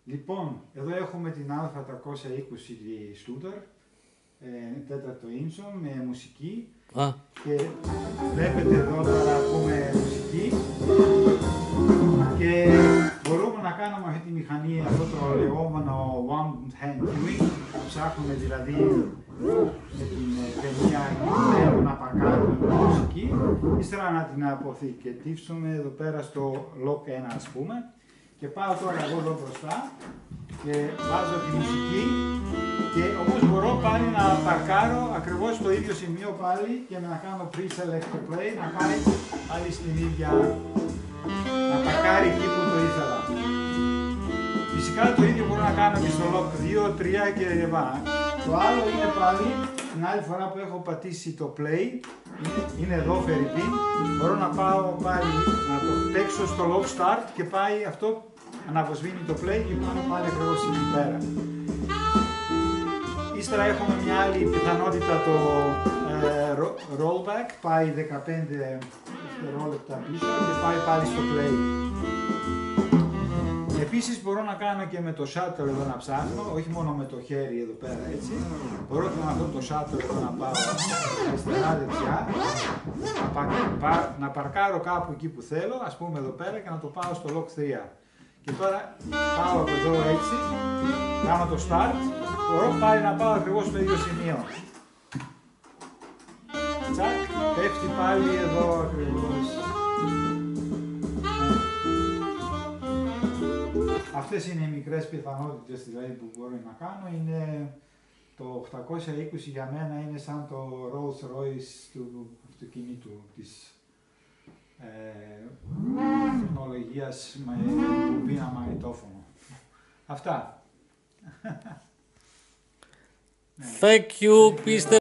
Λοιπόν, εδώ έχουμε την Α320 τη Studer, τέταρτο ίντσο με μουσική. Και βλέπετε εδώ τώρα ακούμε μουσική και μπορούμε να κάνουμε αυτή τη μηχανή, αυτό το λεγόμενο one hand queuing, ψάχνουμε δηλαδή με την ταινία να παρκάρουμε τη μουσική, ύστερα να την αποθηκευτήσουμε εδώ πέρα στο lock 1 ας πούμε, και πάω τώρα εγώ εδώ μπροστά και βάζω τη μουσική και όμως μπορώ πάλι να παρκάρω ακριβώς στο ίδιο σημείο πάλι και να κάνω pre-select το play, να πάει πάλι στην ίδια, να παρκάρει εκεί που το ήθελα. Φυσικά το ίδιο μπορώ να κάνω και στο lock 2, 3 και λοιπά. Το άλλο είναι πάλι την άλλη φορά που έχω πατήσει το play, είναι εδώ φερρυπίν, μπορώ να πάω πάλι να το παίξω στο lock start και πάει αυτό, αναβοσβήνει το play και πάνω πάλι ακριβώς εκεί πέρα. Ύστερα έχουμε μια άλλη πιθανότητα, το rollback, πάει 15 δευτερόλεπτα πίσω και πάει πάλι στο play. Επίσης μπορώ να κάνω και με το shuttle εδώ να ψάχνω, όχι μόνο με το χέρι εδώ πέρα έτσι. Μπορώ και με αυτό το shuttle εδώ να πάω αριστερά δεξιά, να παρκάρω κάπου εκεί που θέλω, ας πούμε εδώ πέρα και να το πάω στο lock 3. Και τώρα πάω εδώ έτσι, κάνω το start, μπορώ πάλι να πάω ακριβώς στο ίδιο σημείο. Τσακ, πέφτει πάλι εδώ ακριβώς. Αυτές είναι οι μικρές πιθανότητες δηλαδή που μπορώ να κάνω. Είναι το 820 για μένα είναι σαν το Rolls Royce του αυτοκινήτου της τεχνολογίας με κουμπίνα μαγνητόφωνο. Αυτά. Thank you, Mr.